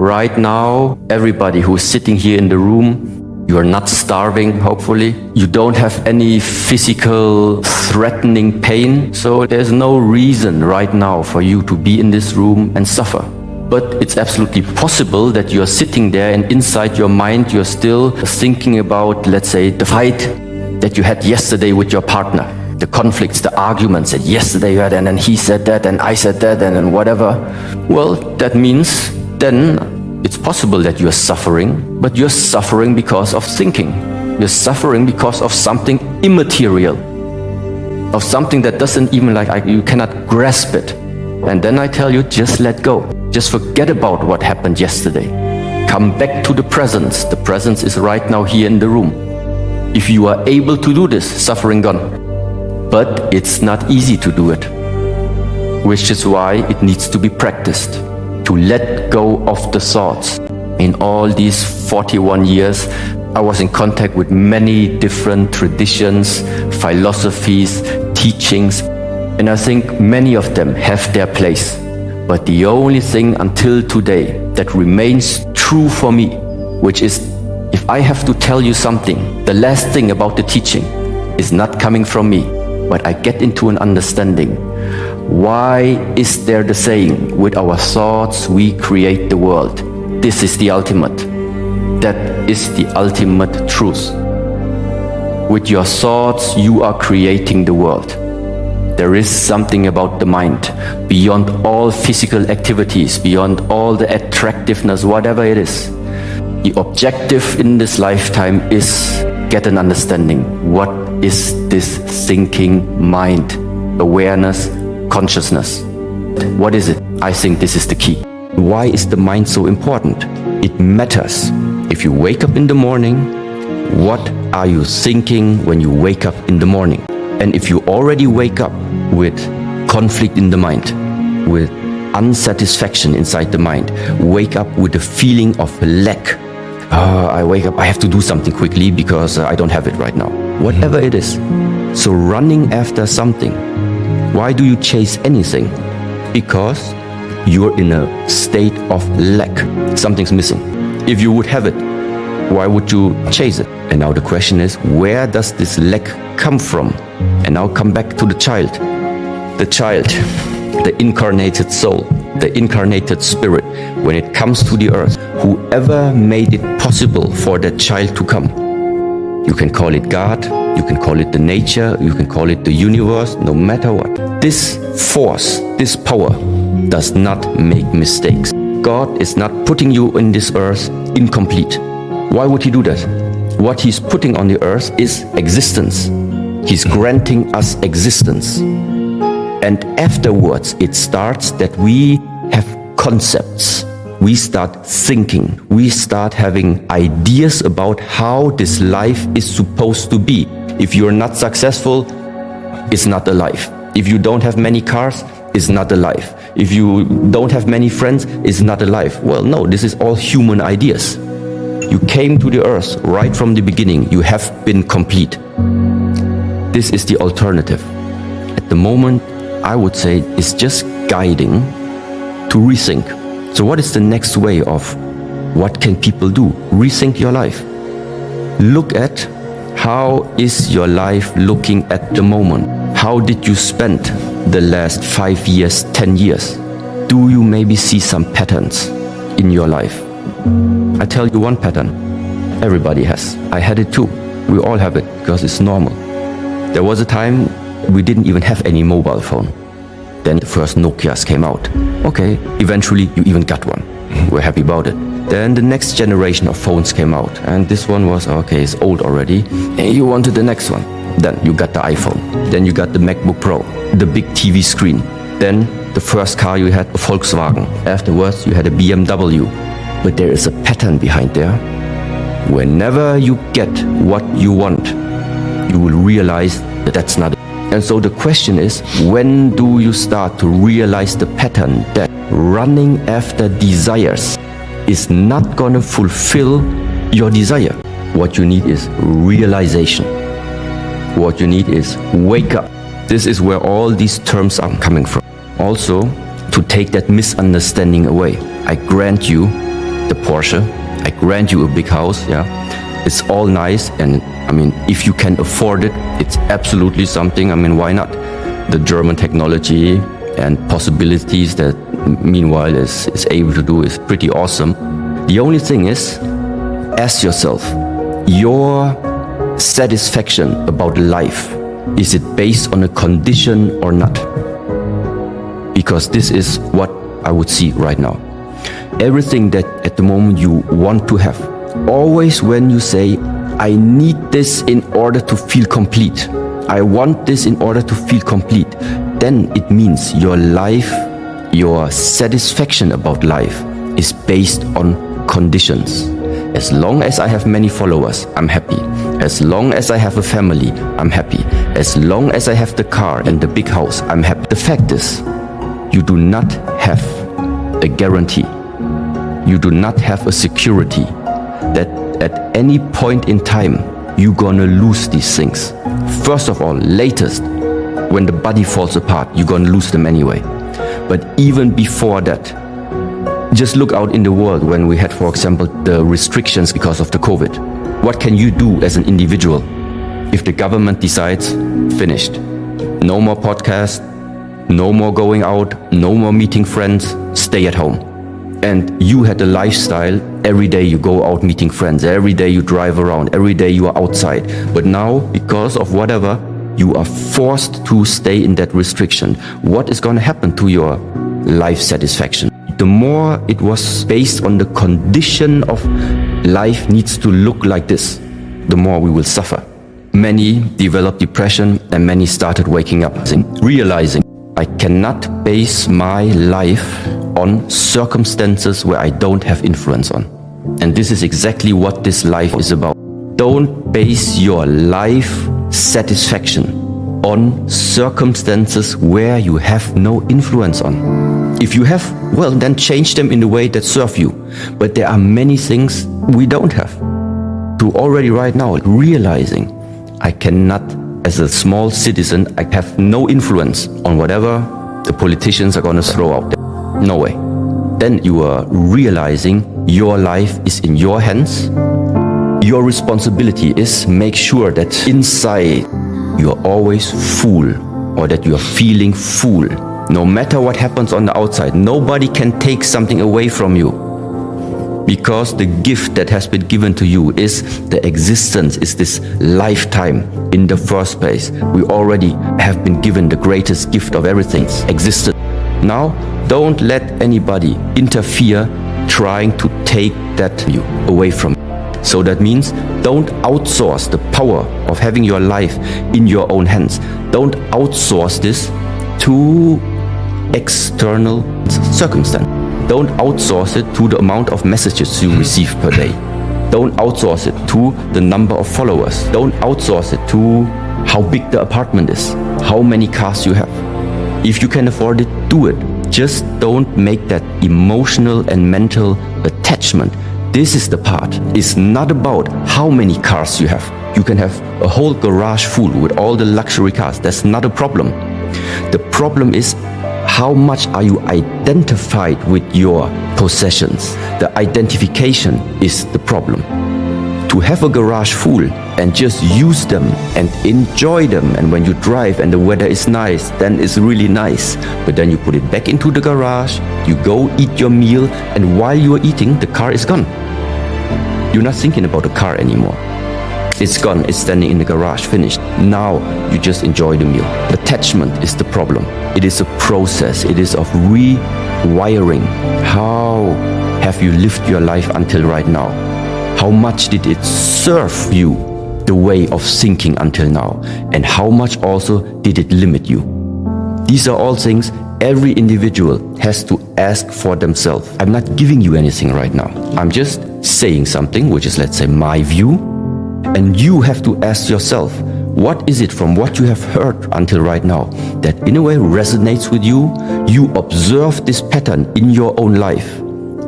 right now, everybody who is sitting here in the room, you are not starving, hopefully. You don't have any physical threatening pain. So there's no reason right now for you to be in this room and suffer. But it's absolutely possible that you're sitting there and inside your mind, you're still thinking about, let's say, the fight that you had yesterday with your partner. The conflicts, the arguments that yesterday you had, and then he said that, and I said that, and then whatever. Well, that means then it's possible that you're suffering, but you're suffering because of thinking. You're suffering because of something immaterial, of something that doesn't even you cannot grasp it. And then I tell you, just let go. Just forget about what happened yesterday. Come back to the presence. The presence is right now here in the room. If you are able to do this, suffering gone. But it's not easy to do it, which is why it needs to be practiced. To let go of the thoughts. In all these 41 years, I was in contact with many different traditions, philosophies, teachings, and I think many of them have their place. But the only thing until today that remains true for me, which is, if I have to tell you something, the last thing about the teaching is not coming from me, but I get into an understanding. Why is there the saying, with our thoughts we create the world? This is the ultimate. That is the ultimate truth. With your thoughts you are creating the world. There is something about the mind, beyond all physical activities, beyond all the attractiveness, whatever it is. The objective in this lifetime is get an understanding. What is this thinking mind? Awareness, consciousness. What is it? I think this is the key. Why is the mind so important? It matters. If you wake up in the morning, what are you thinking when you wake up in the morning? And if you already wake up with conflict in the mind, with unsatisfaction inside the mind, wake up with a feeling of lack. I wake up, I have to do something quickly because I don't have it right now. Whatever it is. So running after something. Why do you chase anything? Because you're in a state of lack. Something's missing. If you would have it, why would you chase it? And now the question is, where does this lack come from? And now come back to the child. The child, the incarnated soul, the incarnated spirit. When it comes to the earth, whoever made it possible for that child to come. You can call it God, you can call it the nature, you can call it the universe, no matter what. This force, this power does not make mistakes. God is not putting you in this earth incomplete. Why would He do that? What He's putting on the earth is existence. He's granting us existence. And afterwards it starts that we have concepts. We start thinking. We start having ideas about how this life is supposed to be. If you're not successful, it's not a life. If you don't have many cars, it's not a life. If you don't have many friends, it's not a life. Well, no, this is all human ideas. You came to the earth right from the beginning. You have been complete. This is the alternative. At the moment, I would say it's just guiding to rethink. So what is the next way of what can people do? Rethink your life. Look at how is your life looking at the moment? How did you spend the last 5 years, 10 years? Do you maybe see some patterns in your life? I tell you one pattern. Everybody has. I had it too. We all have it because it's normal. There was a time we didn't even have any mobile phone. Then the first Nokias came out. Okay, eventually you even got one. We're happy about it. Then the next generation of phones came out. And this one was, okay, it's old already. And you wanted the next one. Then you got the iPhone. Then you got the MacBook Pro, the big TV screen. Then the first car you had, a Volkswagen. Afterwards you had a BMW. But there is a pattern behind there. Whenever you get what you want, you will realize that that's not it. And so the question is, when do you start to realize the pattern that running after desires is not going to fulfill your desire? What you need is realization. What you need is wake up. This is where all these terms are coming from. Also, to take that misunderstanding away. I grant you, the Porsche. I grant you a big house, yeah. It's all nice, and I mean, if you can afford it, it's absolutely something. I mean, why not? The German technology and possibilities that meanwhile is able to do is pretty awesome. The only thing is, ask yourself, your satisfaction about life, is it based on a condition or not? Because this is what I would see right now. Everything that at the moment you want to have, always when you say, I need this in order to feel complete, I want this in order to feel complete, then it means your life, your satisfaction about life is based on conditions. As long as I have many followers, I'm happy. As long as I have a family, I'm happy. As long as I have the car and the big house, I'm happy. The fact is, you do not have a guarantee. You do not have a security that at any point in time, you're gonna lose these things. First of all, latest, when the body falls apart, you're gonna lose them anyway. But even before that, just look out in the world when we had, for example, the restrictions because of the COVID. What can you do as an individual if the government decides, finished? No more podcast, no more going out, no more meeting friends, stay at home. And you had a lifestyle, every day you go out meeting friends, every day you drive around, every day you are outside. But now, because of whatever, you are forced to stay in that restriction. What is going to happen to your life satisfaction? The more it was based on the condition of life needs to look like this, the more we will suffer. Many developed depression and many started waking up and realizing I cannot base my life on circumstances where I don't have influence on. And this is exactly what this life is about. Don't base your life satisfaction on circumstances where you have no influence on. If you have, well, then change them in the way that serve you. But there are many things we don't have. To already right now, realizing I cannot, as a small citizen, I have no influence on whatever the politicians are going to throw out there. No way. Then you are realizing your life is in your hands. Your responsibility is make sure that inside you are always full, or that you are feeling full. No matter what happens on the outside, nobody can take something away from you. Because the gift that has been given to you is the existence, is this lifetime in the first place. We already have been given the greatest gift of everything, existence. Now, don't let anybody interfere trying to take that away from you. So that means don't outsource the power of having your life in your own hands. Don't outsource this to external circumstance. Don't outsource it to the amount of messages you receive per day. Don't outsource it to the number of followers. Don't outsource it to how big the apartment is, how many cars you have. If you can afford it, do it. Just don't make that emotional and mental attachment. This is the part. It's not about how many cars you have. You can have a whole garage full with all the luxury cars. That's not a problem. The problem is how much are you identified with your possessions. The identification is the problem. To have a garage full and just use them and enjoy them, and when you drive and the weather is nice, then it's really nice. But then you put it back into the garage, you go eat your meal, and while you are eating, the car is gone. You're not thinking about the car anymore. It's gone, it's standing in the garage, finished. Now you just enjoy the meal. Attachment is the problem. It is a process, it is of rewiring. How have you lived your life until right now? How much did it serve you, the way of thinking until now? And how much also did it limit you? These are all things every individual has to ask for themselves. I'm not giving you anything right now. I'm just saying something, which is, let's say, my view. And you have to ask yourself, what is it from what you have heard until right now that in a way resonates with you? You observe this pattern in your own life.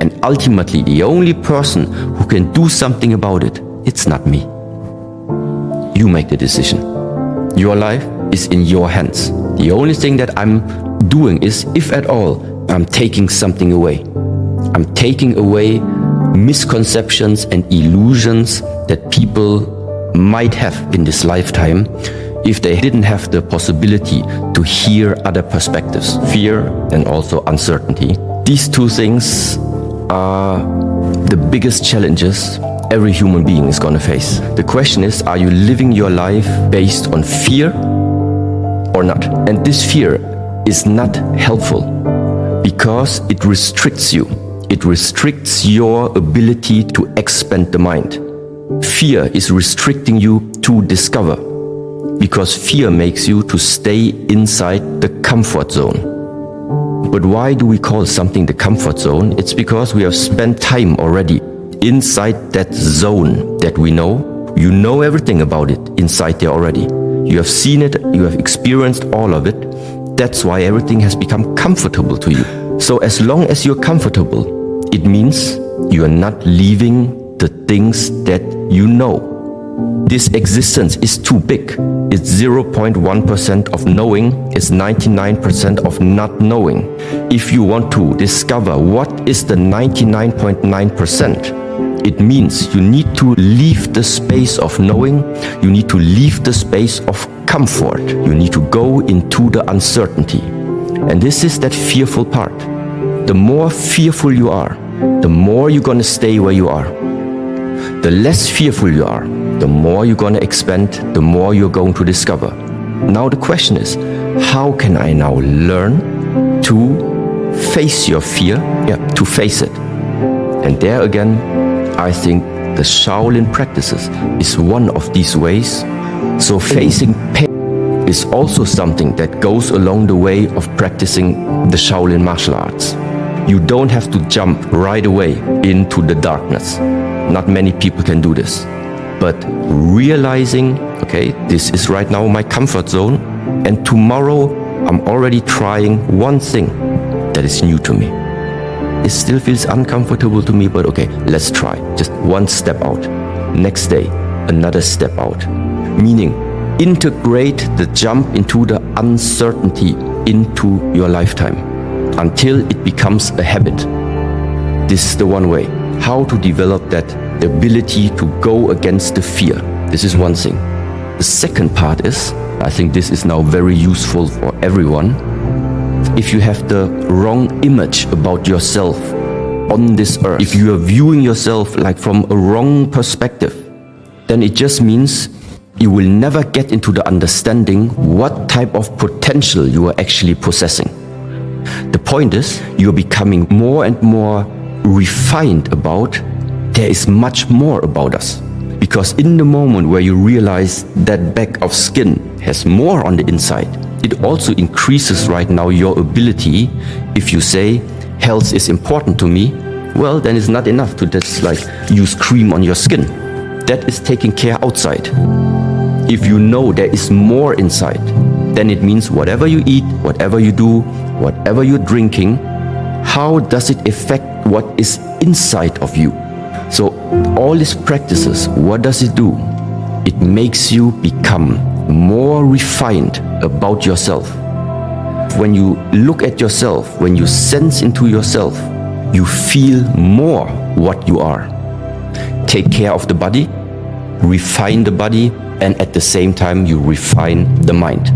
And ultimately, the only person who can do something about it, it's not me. You make the decision. Your life is in your hands. The only thing that I'm doing is, if at all, I'm taking something away. I'm taking away misconceptions and illusions that people might have in this lifetime if they didn't have the possibility to hear other perspectives, fear and also uncertainty. These two things are the biggest challenges every human being is going to face. The question is, are you living your life based on fear or not? And this fear is not helpful because it restricts you. It restricts your ability to expand the mind. Fear is restricting you to discover because fear makes you to stay inside the comfort zone. But why do we call something the comfort zone? It's because we have spent time already inside that zone that we know. You know everything about it inside there already. You have seen it, you have experienced all of it. That's why everything has become comfortable to you. So as long as you're comfortable, it means you are not leaving the things that you know. This existence is too big. It's 0.1% of knowing, it's 99% of not knowing. If you want to discover what is the 99.9%, it means you need to leave the space of knowing, you need to leave the space of comfort, you need to go into the uncertainty. And this is that fearful part. The more fearful you are, the more you're going to stay where you are. The less fearful you are, the more you're going to expand, the more you're going to discover. Now the question is, how can I now learn to face your fear, to face it? And there again, I think the Shaolin practices is one of these ways. So facing pain is also something that goes along the way of practicing the Shaolin martial arts. You don't have to jump right away into the darkness. Not many people can do this. But realizing, okay, this is right now my comfort zone, and tomorrow I'm already trying one thing that is new to me. It still feels uncomfortable to me, but okay, let's try. Just one step out. Next day, another step out. Meaning, integrate the jump into the uncertainty into your lifetime until it becomes a habit. This is the one way. How to develop that ability to go against the fear. This is one thing. The second part is, I think this is now very useful for everyone. If you have the wrong image about yourself on this earth, if you are viewing yourself like from a wrong perspective, then it just means you will never get into the understanding what type of potential you are actually possessing. The point is, you're becoming more and more refined about there is much more about us. Because in the moment where you realize that bag of skin has more on the inside, it also increases right now your ability. If you say health is important to me, well, then it's not enough to just like use cream on your skin. That is taking care outside. If you know there is more inside, then it means whatever you eat, whatever you do, whatever you're drinking, how does it affect what is inside of you? So all these practices, what does it do? It makes you become more refined about yourself. When you look at yourself, when you sense into yourself, you feel more what you are. Take care of the body, refine the body, and at the same time you refine the mind.